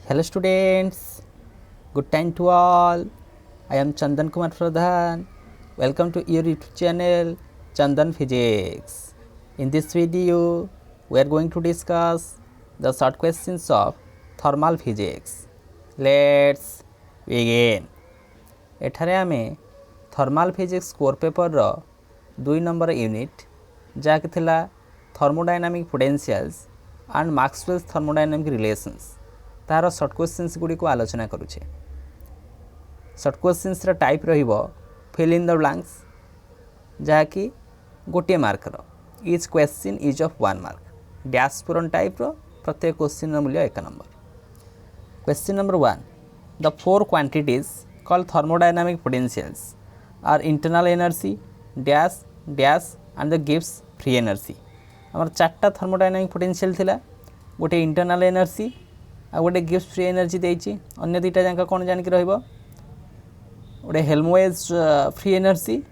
Hello students, good time to all. I am Chandan Kumar Pradhan. Welcome to your YouTube channel Chandan Physics. In this video, we are going to discuss the short questions of thermal physics. Let's begin. एठारे आमे thermal physics core paper रो 2 number unit जाके थिला thermodynamic potentials and Maxwell's thermodynamic relations तार short questions गुडी को आलोचना करूछे। शॉर्ट क्वेश्चंस रा टाइप रहिबो फिल इन द ब्लैंक्स जाकी गोटे मार्क रो each question is of 1 mark dash पूरण टाइप रो प्रत्येक क्वेश्चन रो मूल्य 1 number. Question number 1 the four quantities called thermodynamic potentials are internal energy dash dash and the gives free energy। हमर चारटा thermodynamic potential थिला गोटे इंटरनल एनर्जी आ गोटे gives free energy देछि अन्य दुईटा जांका कोन जानि कि रहइबो गोटे हेल्मवेज फ्री एनर्जी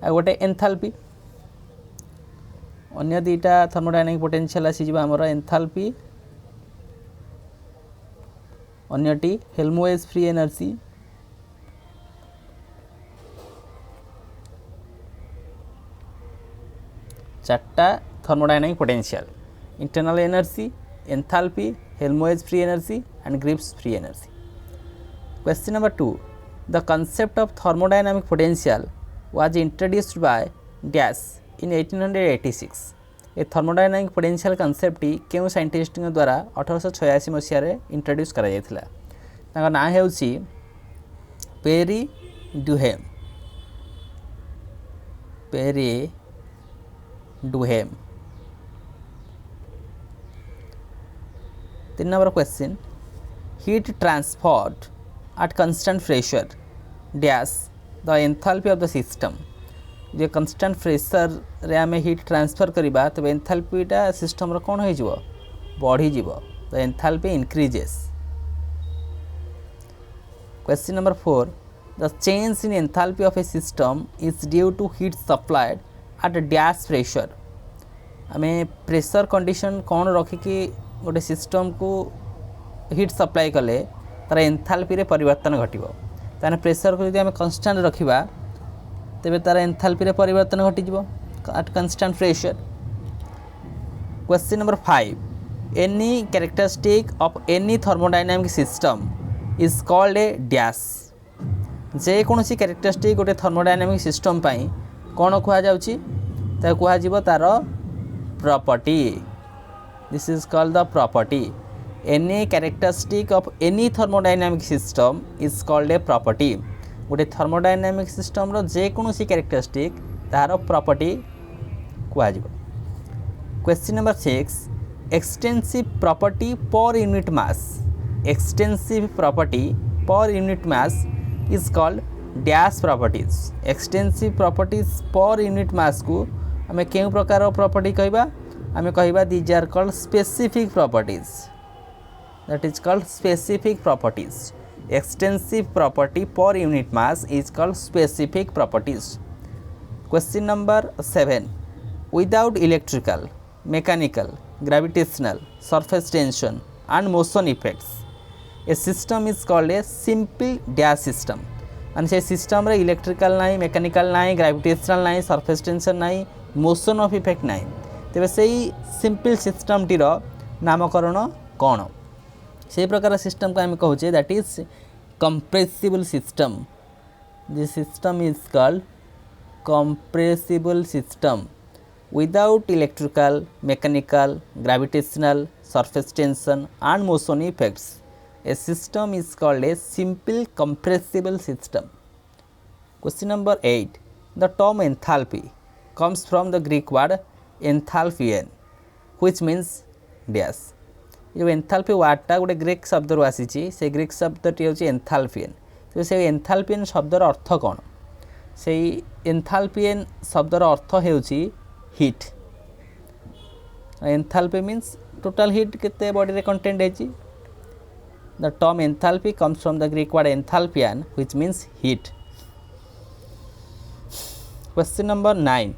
आ गोटे एंथैल्पी अन्य दुईटा थर्मोडायनामिक पोटेंशियल आसी जिबा हमर एंथैल्पी अन्यटी हेल्मवेज फ्री एनर्जी चारटा thermodynamic potential internal energy enthalpy Helmholtz free energy and Gibbs free energy. Question number 2 the concept of thermodynamic potential was introduced by dash in 1886। ए thermodynamic potential concept केउ scientist द्वारा 1886 मसीह रे introduce करा जायथिला ताका ना हेउची Pierre Duhem Duhem. 3 number question heat transferred at constant pressure dash the enthalpy of the system. J constant pressure रे आमे हीट ट्रांसफर करिबा तबे एंथैल्पीटा सिस्टम रो कोन होई जिवो बढ़ी जिवो the enthalpy increases. Question number 4 the change in enthalpy of a system is due to heat supplied at dash pressure. आमे pressure condition कौन रखिकी गोटे सिस्टम को हीट सप्लाई कले तार एंथैल्पी रे परिवर्तन घटिबो ताने प्रेशर को यदि आमे कांस्टेंट रखिबा तबे तार एंथैल्पी रे परिवर्तन घटि जिवो at constant pressure. Question number 5 any characteristic of any thermodynamic system is called a dash. जे कोनोसी कैरेक्टरिस्टिक गोटे थर्मोडायनामिक सिस्टम पई कौन कह जाउची ता कह जिवो तार property. This is called the property. Any characteristic of any thermodynamic system is called a property. गोटे थर्मोडायनामिक सिस्टम रो जे कोनोसी कैरेक्टरिस्टिक तार प्रॉपर्टी कह जिवो। Question number 6 extensive property per unit mass. Extensive property per unit mass is called dash properties. Extensive properties per unit mass को आमे केउ प्रकार प्रॉपर्टी कहबा आमे कहबा these are called specific properties that is called specific properties. Extensive property per unit mass is called specific properties. Question number 7 without electrical mechanical gravitational surface tension and motion effects A system is called a simple dash system. माने से system रे electrical नाई mechanical नाई gravitational नाई surface tension नाई motion of effect नाई तेबे सेही सिंपल सिस्टम टीर नामकरण कौन से प्रकार सिस्टम को आम कहूचे that is compressible system. This system is called compressible system without electrical mechanical gravitational surface tension and motion effects. A system is called a simple compressible system. Question number 8 the term enthalpy comes from the Greek word enthalpion which means dash। जो enthalpy वर्डटा गोटे Greek शब्द रो आसी से Greek शब्दटी होची एंथैल्पियन। तो से एंथैल्पियन शब्दर अर्थ कौन से एंथैल्पियन शब्दर अर्थ हेउची heat. Enthalpy means total heat केते बॉडी रे कंटेंट हेची। The term enthalpy comes from the Greek word enthalpion which means heat। Question number 9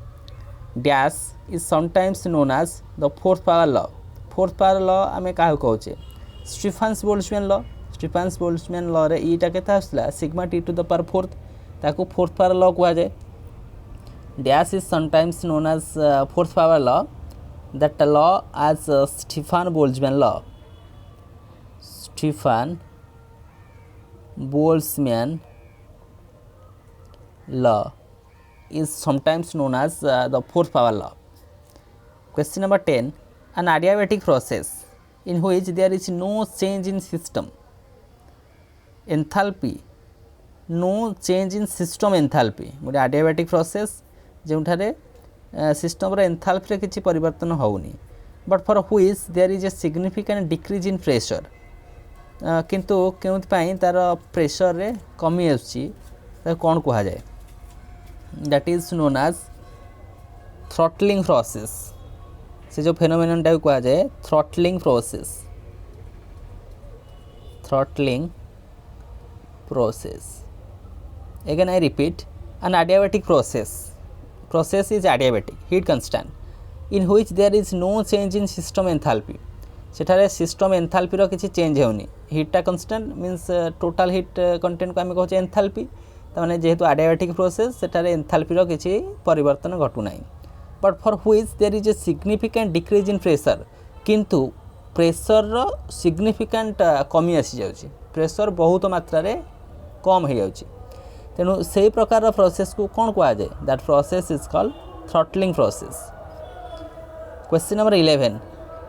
dash is sometimes known as the fourth power law। Fourth power law आम क्या कहे Stephen's Boltzmann law रे ईटा केते आसला sigma T to the power fourth ताको fourth power law कहा जाए dash is sometimes known as fourth power law that law as Stefan Boltzmann law is sometimes known as the fourth power law. Question number 10, an adiabatic process in which there is no change in system enthalpy, no change in system enthalpy गोटे adiabatic process जोठारे system रो enthalpy रे किछि परिवर्तन होउनी but for which there is a significant decrease in pressure किंतु केउत पई तार प्रेशर रे कमी आछि ता कोन कहा जाय that is known as throttling process से जो फेनोमेनन टा कहा जाए throttling process again I repeat an adiabatic process is adiabatic heat constant in which there is no change in system enthalpy सेठारे सिस्टम एंथाल्पी रो किछि चेंज होनी हीटा constant means total heat content को आमे कहचे एंथाल्पी ताने जेहेतु एडियाबैटिक प्रोसेस सेठारे एंथाल्पी रो किछि परिवर्तन घटु नाही but for which there is a significant decrease in pressure किंतु प्रेशर रो सिग्निफिकेंट कमी आसी जाउची प्रेशर बहुत मात्रा रे कम हो जाउची तेणु से प्रकार प्रोसेस को कौन कहा जाए that process is called throttling process question number 11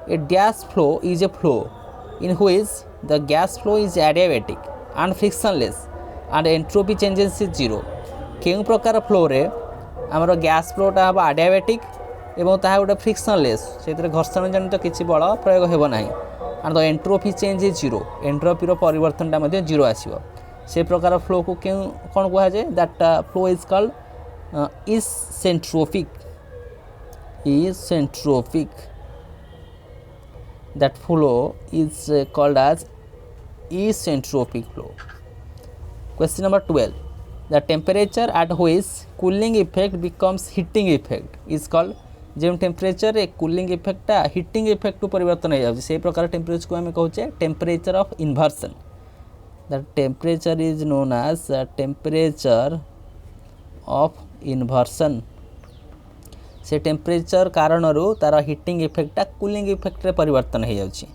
A dash flow is a flow in which the gas flow is adiabatic and frictionless and entropy changes is zero केउ प्रकार फ्लो रे हमर गैस फ्लोटा हम adiabatic एवं ताहा गोटे frictionless से घर्षण जनित किसी बल प्रयोग हेब नाही and the entropy change is zero entropy रो परिवर्तनटा मध्ये जीरो आसीबो से प्रकार फ्लो को क्यों कौन कहा जाए that flow is called isentropic that flow is called as isentropic flow. Question number 12, the temperature at which cooling effect becomes heating effect is called जो टेम्परेचर ए कूलिंग इफेक्टा हिटिंग इफेक्ट को परिवर्तन हो जाए से प्रकार टेम्परेचर को आम कहचे temperature of inversion that temperature is known as temperature of inversion से टेम्परेचर कारण तार हिटिंग इफेक्टा कूलिंग इफेक्ट रे परिवर्तन हो जाउची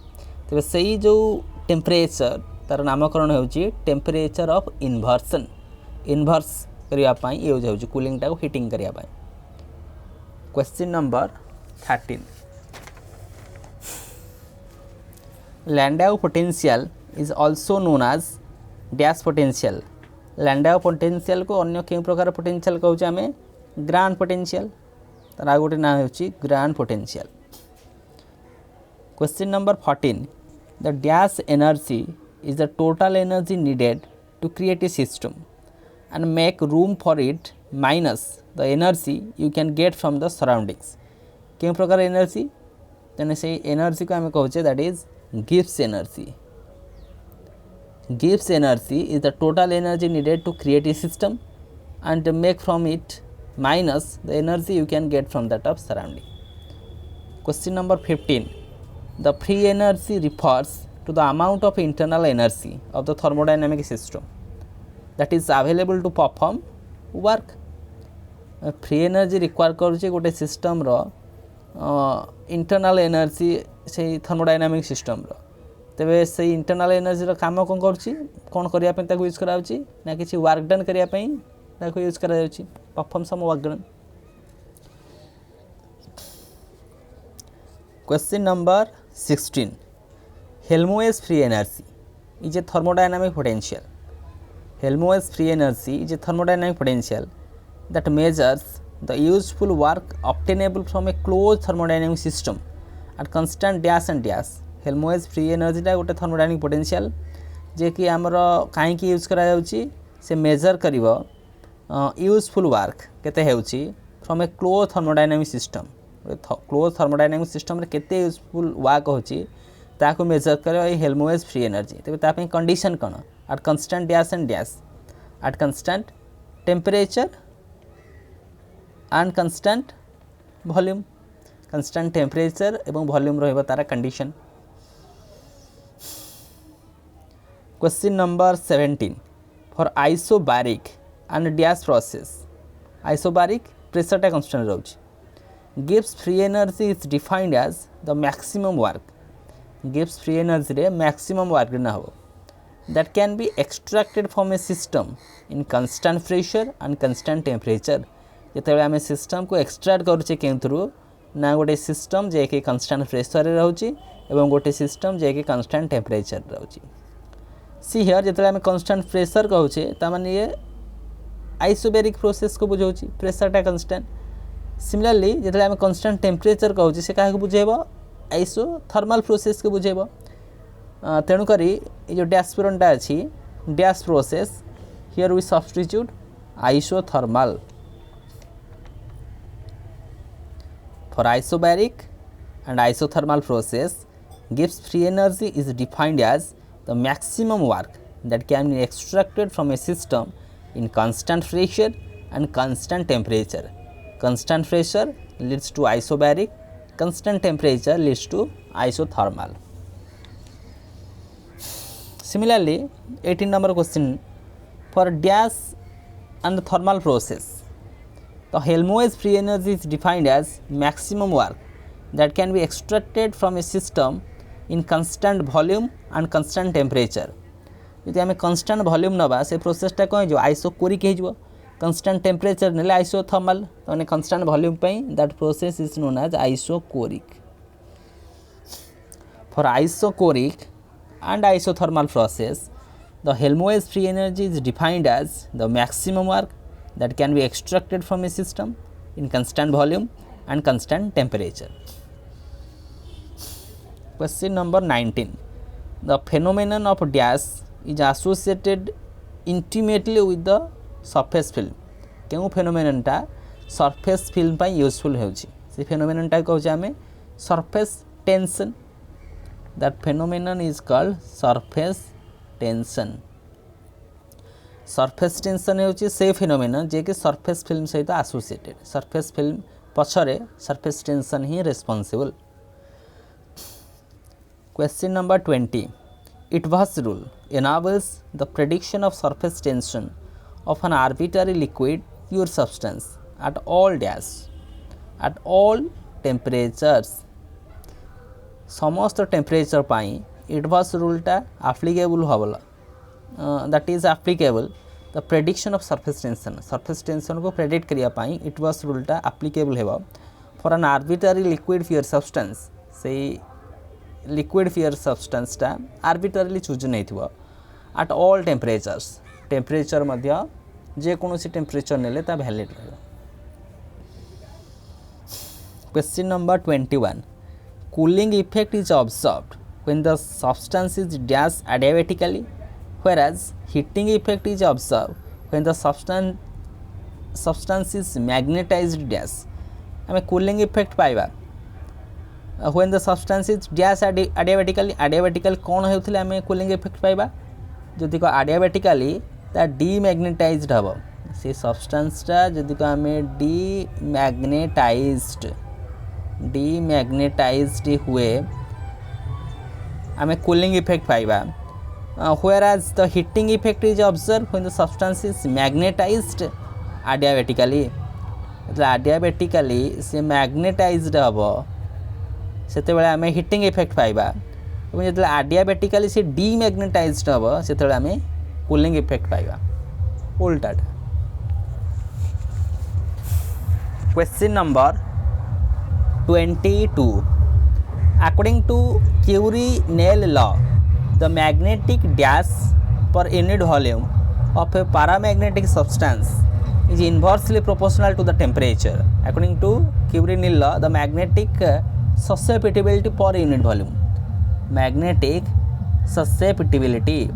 तबे सेही जो टेम्परेचर तार नामकरण होउची टेम्परेचर ऑफ इन्वर्सन इन्वर्स करिया पई यूज होउची कूलिंग टा को हिटिंग करिया पई question number 13 Landau potential is also known as dash potential Landau potential को अन्य के प्रकार पोटेंशियल कहउची हमें ग्रांड पोटेंशियल तार गोटे ना होची grand potential question number 14 the dash energy is the total energy needed to create a system and make room for it minus the energy you can get from the surroundings के प्रकार energy तेने से energy को आम कहचे that is Gibbs energy is the total energy needed to create a system and make from it minus the energy you can get from that of surrounding. Question number 15. The free energy refers to the amount of internal energy of the thermodynamic system that is available to perform work. Free energy require करुचे गोटे system रो internal energy से thermodynamic system रो तेबे से internal energy रो काम कोन करूची कोन करिया पे ताको यूज कराउची ना किछि वर्क डन करिया पे ताको यूज करा जाउची perform some work done. Question number 16. Helmholtz free energy is a thermodynamic potential. Helmholtz free energy is a thermodynamic potential that measures the useful work obtainable from a closed thermodynamic system at constant dash and dash. Helmholtz free energy टा गोटे thermodynamic potential जे कि हमर काहे की use करा जाउची से major करिवो useful work केते हेउची from a close thermodynamic system close thermodynamic system रे केते यूजफुल वर्क होची ताको मेजर करे ए हेल्महोल्ट्ज फ्री एनर्जी तबे ता पे condition cone at constant dash and dash at constant temperature and constant volume constant temperature एवं वॉल्यूम रहबा तारा condition Question number 17. For isobaric and dash process, isobaric pressure टा constant रहुछि. Gibbs free energy is defined as the maximum work. Gibbs free energy रे maximum work ना हो. That can be extracted from a system in constant pressure and constant temperature. ଯେତେବେଳେ ଆମେ system को extract करुचे केंथरू ना गोटे सिस्टम जे कि constant pressure रे रहउछि एवं गोटे सिस्टम जे कि constant temperature रे रहउछि. सी हियर जेतेले आमे कांस्टेंट प्रेशर कहउछे ता माने ये आइसोबैरिक प्रोसेस को बुझाउछि प्रेशर टा कांस्टेंट. सिमिलरली जेतेले आमे कांस्टेंट टेम्परेचर कहउछे से काहे को बुझेबो आइसोथर्मल प्रोसेस को बुझेबो. तेणु करी ये जो डैशपोरन टा अछि dash process here we substitute isothermal. For isobaric and isothermal process, Gibbs free energy is defined as the maximum work that can be extracted from a system in constant pressure and constant temperature. Constant pressure leads to isobaric, constant temperature leads to isothermal. Similarly, 18 number question, for dash and thermal process, the Helmholtz free energy is defined as maximum work that can be extracted from a system in constant volume and constant temperature. यदि आम constant volume नवा से प्रोसेसटा कौन हो isochoric हो, constant temperature नेले isothermal तो constant volume पे that process is known as isocoric. For isocoric and isothermal process, the Helmholtz free energy is defined as the maximum work that can be extracted from a system in constant volume and constant temperature. Question number 19. The phenomenon of dash is associated intimately with the surface film. केउ phenomenon टा surface film पर useful होउछि से phenomenon टा कहउछि हमें surface tension. That phenomenon is called surface tension. Surface tension होउछि से phenomenon जे कि surface film सहित associated. Surface film पछरे surface tension he responsible. Question number 20. It-Wash rule enables the prediction of surface tension of an arbitrary liquid pure substance at all dash at all temperatures. समस्त temperature पाई Eotvos रूलटा applicable होबला. That is applicable the prediction of surface tension को predict करिया पाई Eotvos रूलटा applicable हेबा for an arbitrary liquid फियर सब्सटेंस. से लिक्विड फियर सब्सटेंसटा आर्बिट्ररीली चूज नहीं थिबो एट ऑल टेम्परेचर्स. टेम्परेचर मध्य जे कोनोसी टेम्परेचर नेले ता वैलिड रहबो. Question number 21. Cooling effect is observed when the substance is dashed adiabatically, whereas heating effect is observed when the substance is magnetized dash. हमें cooling effect पाइबा when the substance is dashed adiabatically. adiabatical कौन होउथिले हमें cooling effect पाइबा जदि को adiabatically ता demagnetized हबो. से substance ता जदि को हमें demagnetized हुए आमे cooling effect पाइबा. Whereas the heating effect is observed when the substance is magnetized adiabatically. मतलब adiabatically से magnetized हबो सेते बेले आमे heating effect पाइबा एवं जतले adiabatically से demagnetized हबो सेते बेले आमे cooling effect पाइबा. उल्टाटा. Question number 22. According to Curie-Snell law, the magnetic dash per unit volume of a paramagnetic substance is inversely proportional to the temperature. According to Curie-Snell law, the magnetic susceptibility per unit volume. Magnetic susceptibility.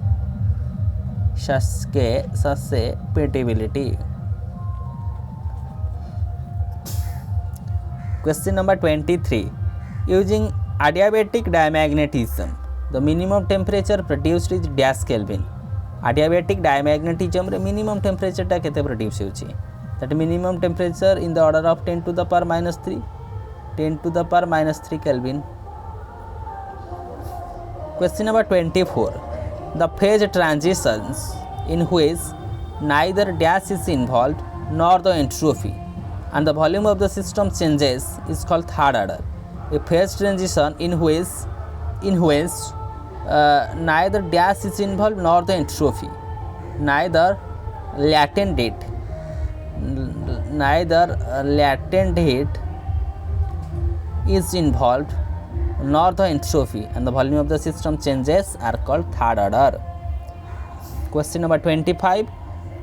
Question number 23. Using adiabatic diamagnetism, the minimum temperature produced is dash Kelvin. Adiabatic diamagnetism रे minimum temperature टा केते produce होछि. That minimum temperature in the order of 10 to the power minus 3. 10 to the power minus 3 Kelvin. Question number 24. the phase transitions in which neither dash is involved nor the entropy and the volume of the system changes is called third order. A phase transition in which neither dash is involved nor the entropy, neither latent heat is involved nor the entropy and the volume of the system changes are called third order. Question number 25.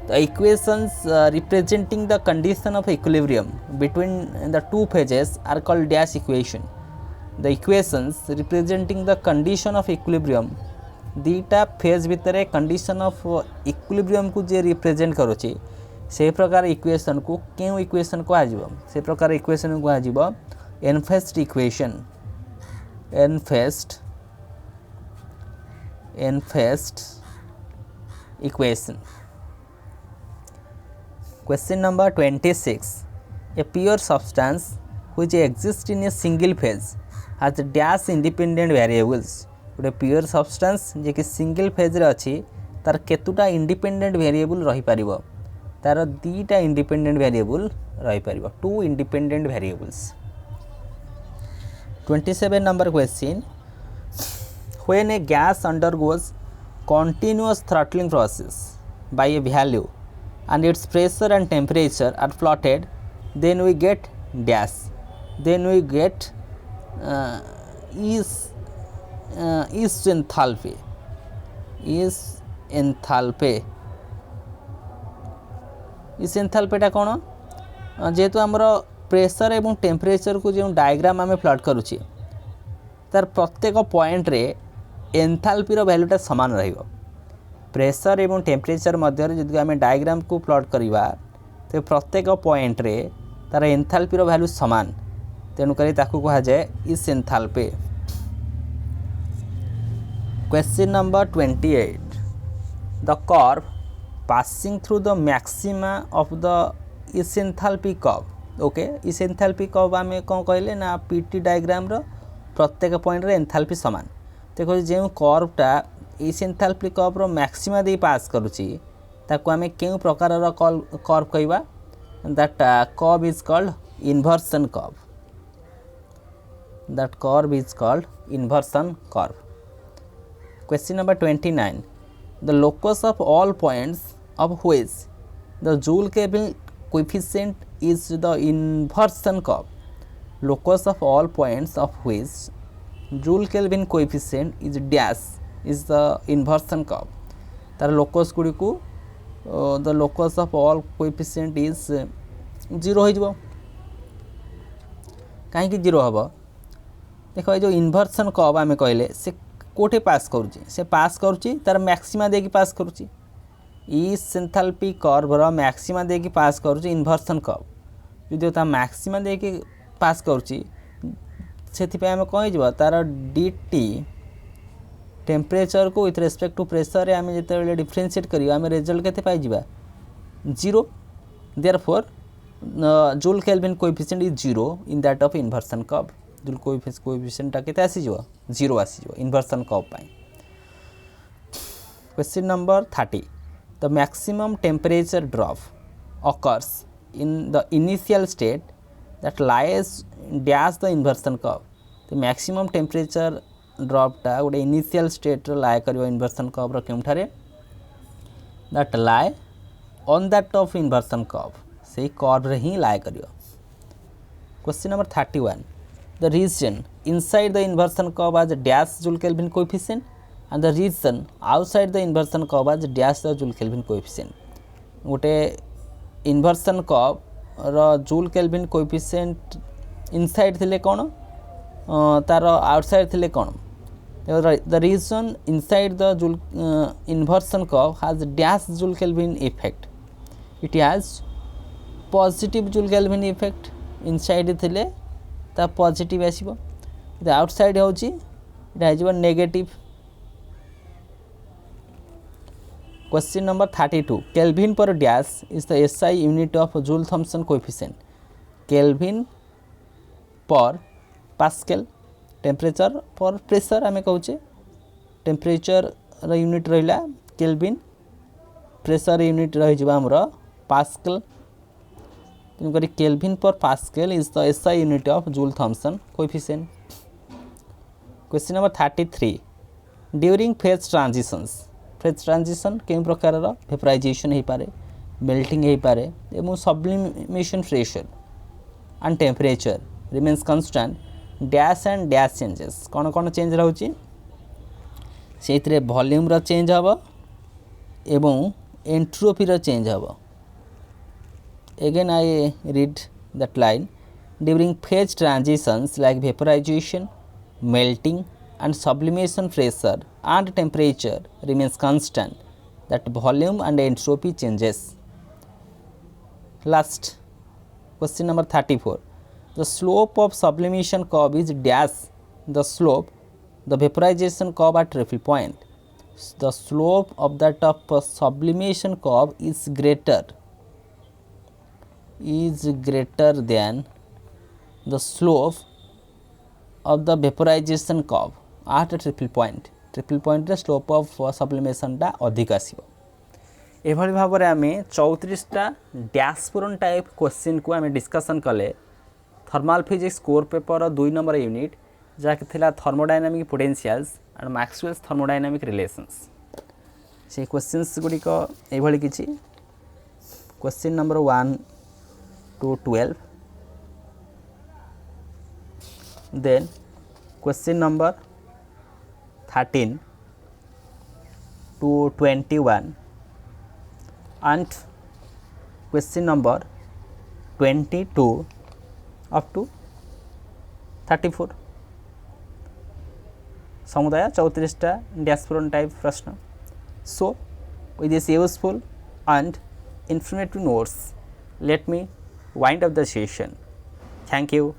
The equations representing the condition of equilibrium between the two phases are called dash equation. The equations representing the condition of equilibrium दीटा phase भितर condition of equilibrium को जे represent करुचे से प्रकार equation को क्यों equation को आजिबो से प्रकार इक्वेशन को आजिबो एनफेस्ट equation एनफेस्ट equation. Question number 26. A pure substance which exists in a single phase has dash independent variables. गोटे प्योर सब्सटेंस जे कि सिंगल फेज रे अछि तार केतुटा इंडिपेंडेंट वेरिएबल रही परिबो तार दीटा इंडिपेंडेंट वेरिएबल रही परिबो two independent variables. 27 number question. When a gas undergoes continuous throttling process by a value and its pressure and temperature are plotted, then we get dash. Then we get is enthalpy. Is enthalpy टा कौन जेहेतु आमर pressure एवं temperature को जो diagram आम plot करुचे तार प्रत्येक पॉइंट रे एंथाल्पी रो वैल्यूटा समान रहिबो. प्रेशर एवं टेम्परेचर मध्य जदि आम डायग्राम को प्लॉट करवा तो प्रत्येक पॉइंट रे तार एंथाल्पी रो वैल्यू समान तेणुक ताकू कहा जाए इस enthalpy. Question number 28. The curve passing through the maxima of the isenthalpy curve. Okay isenthalpy curve आम कौन कहले ना पीटी डायग्राम रो प्रत्येक पॉइंट रे एंथाल्पी समान. देखो जो कर्वटा isenthalpy कर्व रो मैक्सिमा दे पास करूची ताकू आम केउ प्रकार रो कर्व कहबा that curve is called inversion curve. That curve is called inversion curve. Question number 29. The locus of all points of which the Joule Kelvin coefficient is the inversion curve. Locus of all points of which Joule Kelvin coefficient is dash is the inversion curve. तार locus Gudi को the locus of all coefficient is 0 हो जाबो. कहीं की 0 हबो देखो जो inversion curve आमे कहले से कोठे पास करुची से पास करुची तार मैक्सिमा देकी पास करुची इस एंथैल्पी कर्व रो मैक्सिमा देकी पास करुची इन्वर्सन कर्व जो ता मैक्सिमा देकी पास करुची सेथि पे हम कहि जबो तार dt टेम्परेचर को विथ रिस्पेक्ट टू प्रेशर रे हम जते डिफरेंशिएट करियो हम रिजल्ट केते पाइ जिबा 0. Therefore joule Kelvin coefficient is 0 in that of inversion curve. Joule coefficient टा केते आसी जबो 0 आसी जबो inversion curve pi. Question number 30. The maximum temperature drop occurs in the initial state that lies dash the inversion curve. the maximum temperature drop टा गोटे initial state रे lie करियो inversion curve रो केमठारे that lie on that of inversion curve से curve रे ही lie करियो. Question number 31. the region inside the inversion curve has dash Joule Kelvin coefficient and the region outside the inversion curve has dash the Joule Kelvin coefficient. गोटे inversion curve रो Joule Kelvin coefficient inside थिले कोन तार outside थिले कोन. The region inside the Joule inversion curve has dash Joule Kelvin effect. It has positive Joule Kelvin effect inside थिले ता positive आसीबो द आउटसाइड होची it has one negative. Question number 32. Kelvin per dash is the SI unit of Joule Thomson coefficient. Kelvin per Pascal temperature per pressure आमे कहूचे temperature unit रहिला Kelvin pressure unit रही आमर pascal तेणुक Kelvin per pascal is the SI unit of Joule Thomson coefficient. Question number 33 during phase transition केउं प्रकार vaporization हो पारे मेल्टिंग हो पारे एवं sublimation pressure and temperature remains constant dash and dash changes कौन कौन चेंज रोचे से वॉल्यूम चेंज हम एवं एंट्रोपी चेंज हम। Again I read that line during phase transitions like vaporisation melting and sublimation pressure and temperature remains constant that volume and entropy changes. Last question number 34 the slope of sublimation curve is dash the slope the vaporization curve at refill point. The slope of that of sublimation curve is greater than the slope of the vaporization curve at a triple point रे slope of sublimation टा अधिक आसीबो। एभली भाव में आम 34टा डैशपोरन type question को आम discussion कले thermal physics core paper 2 number unit जहाँकि थिला thermodynamic potentials and Maxwell's thermodynamic relations से क्वेश्चंस गुड़िक एभली किछि question number 1 to 12 then question number 13 to 21 and question number 22 up to 34 समुदाय 34टा डैशपोरन टाइप प्रश्न। So with this useful and informative notes let me wind up the session. Thank you.